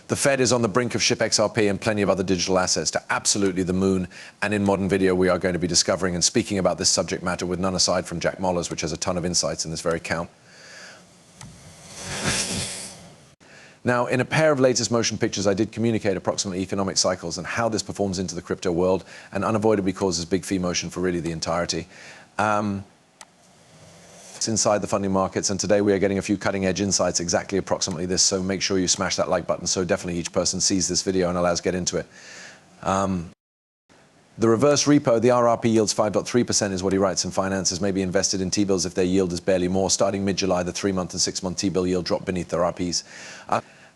The Fed is on the brink of ship XRP and plenty of other digital assets to absolutely the moon. And in Modern Video, we are going to be discovering and speaking about this subject matter with none aside from Jack Mollers, which has a ton of insights in this very count. Now, in a pair of latest motion pictures, I did communicate approximately economic cycles and how this performs into the crypto world and unavoidably causes big fee motion for really the entirety. It's inside the funding markets, and today we are getting a few cutting-edge insights exactly approximately this, so make sure you smash that like button so definitely each person sees this video and allows get into it. The reverse repo, the RRP yields 5.3% is what he writes in Finances, may be invested in T-bills if their yield is barely more. Starting mid-July, the 3-month and 6-month T-bill yield dropped beneath the RRPs.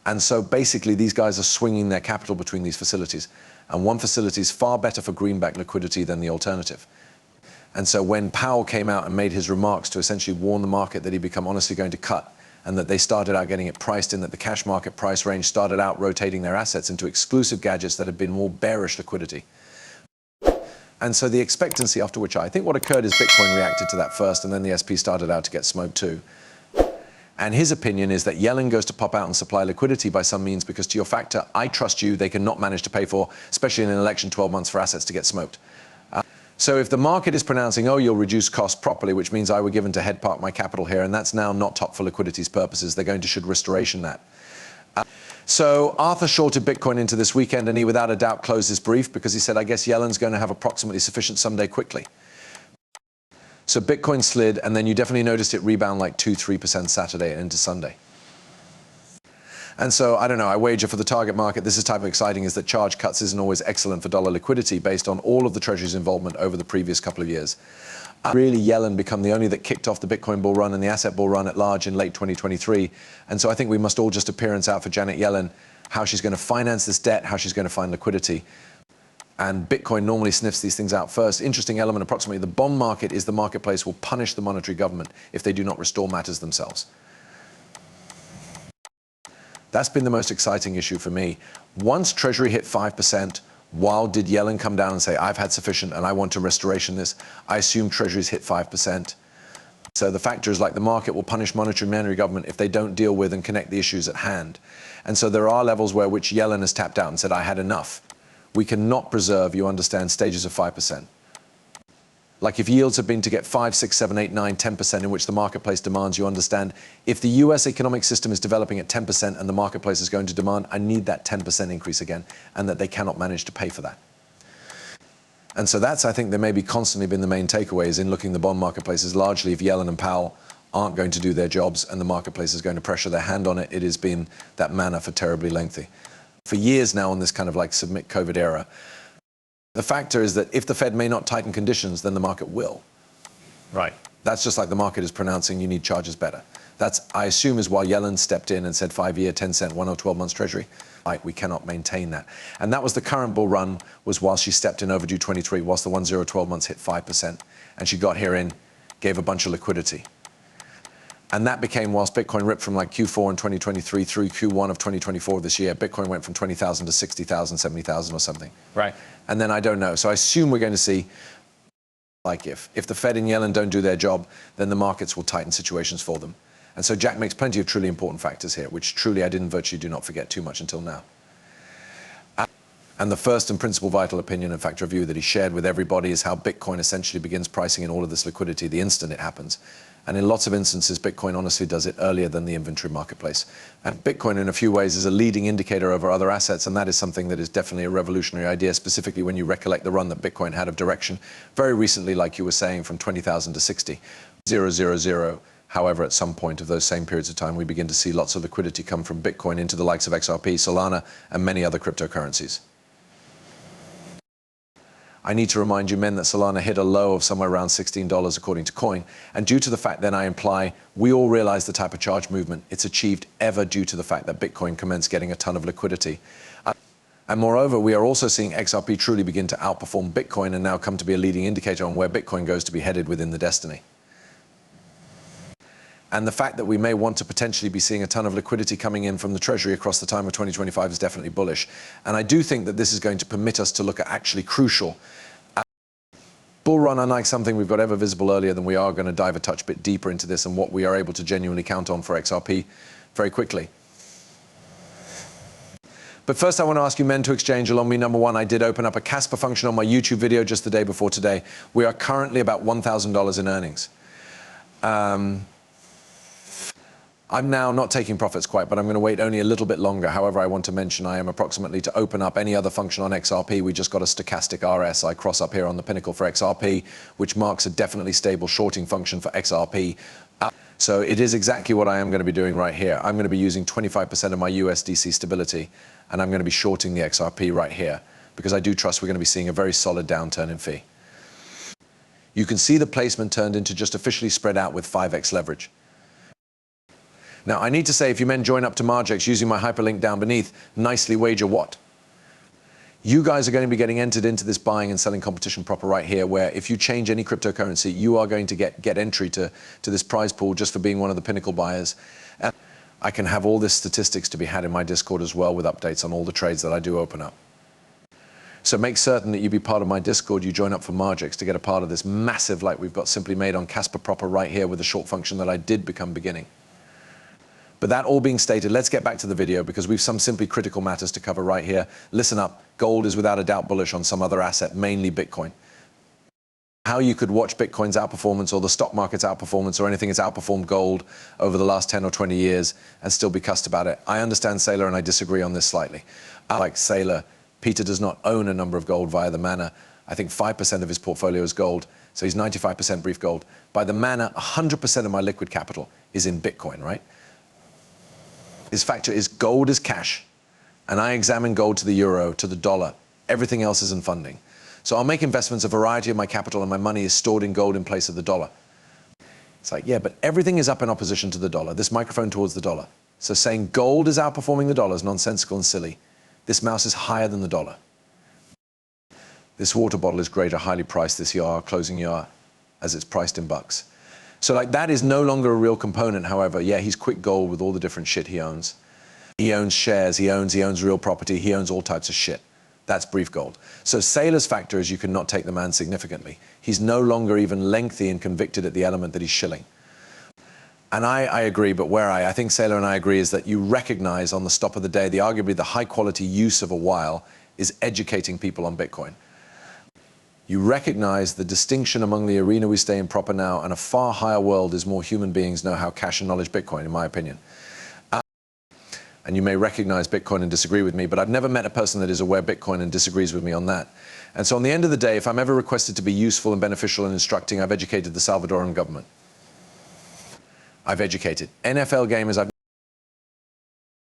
And so basically these guys are swinging their capital between these facilities. And one facility is far better for greenback liquidity than the alternative. And so when Powell came out and made his remarks to essentially warn the market that he'd become honestly going to cut, and that they started out getting it priced in, that the cash market price range started out rotating their assets into exclusive gadgets that had been more bearish liquidity. And so the expectancy after which I think what occurred is Bitcoin reacted to that first, and then the SP started out to get smoked too. And his opinion is that Yellen goes to pop out and supply liquidity by some means because, to your factor, I trust you, they cannot manage to pay for, especially in an election, 12 months for assets to get smoked. So if the market is pronouncing, oh, you'll reduce costs properly, which means I were given to head park my capital here, and that's now not top for liquidity's purposes, they're going to should restoration that. So Arthur shorted Bitcoin into this weekend, and he without a doubt closed his brief because he said, I guess Yellen's going to have approximately sufficient someday quickly. So Bitcoin slid, and then you definitely noticed it rebound like 2–3% Saturday and into Sunday. And so, I don't know, I wager for the target market, this is type of exciting is that charge cuts isn't always excellent for dollar liquidity based on all of the Treasury's involvement over the previous couple of years. Really, Yellen become the only that kicked off the Bitcoin bull run and the asset bull run at large in late 2023. And so I think we must all just appearance out for Janet Yellen, how she's going to finance this debt, how she's going to find liquidity. And Bitcoin normally sniffs these things out first. Interesting element, approximately, the bond market is the marketplace will punish the monetary government if they do not restore matters themselves. That's been the most exciting issue for me. Once Treasury hit 5%, while did Yellen come down and say, I've had sufficient and I want to restoration this, I assume Treasuries hit 5%. So the factor is like the market will punish monetary government if they don't deal with and connect the issues at hand. And so there are levels where which Yellen has tapped out and said, I had enough. We cannot preserve, you understand, stages of 5%. Like if yields have been to get 5, 6, 7, 8, 9, 10% in which the marketplace demands, you understand, if the US economic system is developing at 10% and the marketplace is going to demand, I need that 10% increase again, and that they cannot manage to pay for that. And so that's, I think, there may be constantly been the main takeaways in looking at the bond marketplaces, largely if Yellen and Powell aren't going to do their jobs and the marketplace is going to pressure their hand on it, it has been that manner for terribly lengthy. For years now in this kind of like submit COVID era, the factor is that if the Fed may not tighten conditions, then the market will. Right. That's just like the market is pronouncing you need charges better. That's, I assume, is why Yellen stepped in and said 5-year, 10-cent, 1 or 12 months Treasury. Right, we cannot maintain that. And that was the current bull run, was while she stepped in overdue 23, whilst the 1-0 12 months hit 5%. And she got here in, gave a bunch of liquidity. And that became, whilst Bitcoin ripped from like Q4 in 2023 through Q1 of 2024 this year, Bitcoin went from 20,000 to 60,000, 70,000 or something. Right. And then I don't know. So I assume we're going to see, like if the Fed and Yellen don't do their job, then the markets will tighten situations for them. And so Jack makes plenty of truly important factors here, which truly I didn't virtually do not forget too much until now. And the first and principal vital opinion and factor of view that he shared with everybody is how Bitcoin essentially begins pricing in all of this liquidity the instant it happens. And in lots of instances, Bitcoin honestly does it earlier than the inventory marketplace. And Bitcoin, in a few ways, is a leading indicator over other assets, and that is something that is definitely a revolutionary idea, specifically when you recollect the run that Bitcoin had of direction very recently, like you were saying, from 20,000 to 60, 000. However, at some point of those same periods of time, we begin to see lots of liquidity come from Bitcoin into the likes of XRP, Solana, and many other cryptocurrencies. I need to remind you men that Solana hit a low of somewhere around $16 according to Coin, and due to the fact then I imply we all realize the type of charge movement it's achieved ever due to the fact that Bitcoin commenced getting a ton of liquidity. And moreover, we are also seeing XRP truly begin to outperform Bitcoin and now come to be a leading indicator on where Bitcoin goes to be headed within the destiny. And the fact that we may want to potentially be seeing a ton of liquidity coming in from the Treasury across the time of 2025 is definitely bullish. And I do think that this is going to permit us to look at actually crucial. Bull run, unlike something we've got ever visible earlier, than we are going to dive a touch bit deeper into this and what we are able to genuinely count on for XRP very quickly. But first I want to ask you men to exchange along me. Number one, I did open up a Casper function on my YouTube video just the day before today. We are currently about $1,000 in earnings. I'm now not taking profits quite, but I'm going to wait only a little bit longer. However, I want to mention I am approximately to open up any other function on XRP. We just got a stochastic RS. I cross up here on the pinnacle for XRP, which marks a definitely stable shorting function for XRP. So it is exactly what I am going to be doing right here. I'm going to be using 25% of my USDC stability, and I'm going to be shorting the XRP right here, because I do trust we're going to be seeing a very solid downturn in fee. You can see the placement turned into just officially spread out with 5x leverage. Now, I need to say, if you men join up to Margex using my hyperlink down beneath, nicely wager what? You guys are going to be getting entered into this buying and selling competition proper right here, where if you change any cryptocurrency, you are going to get entry to this prize pool just for being one of the pinnacle buyers. And I can have all this statistics to be had in my Discord as well, with updates on all the trades that I do open up. So make certain that you be part of my Discord. You join up for Margex to get a part of this massive, like we've got simply made on Casper proper right here with the short function that I did become beginning. But that all being stated, let's get back to the video, because we've some simply critical matters to cover right here. Listen up, gold is without a doubt bullish on some other asset, mainly Bitcoin. How you could watch Bitcoin's outperformance or the stock market's outperformance or anything that's outperformed gold over the last 10 or 20 years and still be cussed about it. I understand Saylor, and I disagree on this slightly. Like Saylor, Peter does not own a number of gold via the mana. I think 5% of his portfolio is gold, so he's 95% brief gold. By the mana, 100% of my liquid capital is in Bitcoin, right? His factor is gold is cash, and I examine gold to the euro, to the dollar. Everything else is in funding. So I'll make investments, a variety of my capital and my money is stored in gold in place of the dollar. It's like, yeah, but everything is up in opposition to the dollar. This microphone towards the dollar. So saying gold is outperforming the dollar is nonsensical and silly. This mouse is higher than the dollar. This water bottle is greater, highly priced this year, closing year, as it's priced in bucks. So like that is no longer a real component. However, yeah, he's quick gold with all the different shit he owns. He owns shares, he owns real property, he owns all types of shit. That's brief gold. So Saylor's factor is you cannot take the man significantly. He's no longer even lengthy and convicted at the element that he's shilling. And I agree, but where I think Saylor and I agree is that you recognize on the stop of the day, arguably the high quality use of a while is educating people on Bitcoin. You recognize the distinction among the arena we stay in proper now, and a far higher world is more human beings know how cash and knowledge Bitcoin, in my opinion. And you may recognize Bitcoin and disagree with me, but I've never met a person that is aware of Bitcoin and disagrees with me on that. And so on the end of the day, if I'm ever requested to be useful and beneficial and instructing, I've educated the Salvadoran government. I've educated NFL gamers.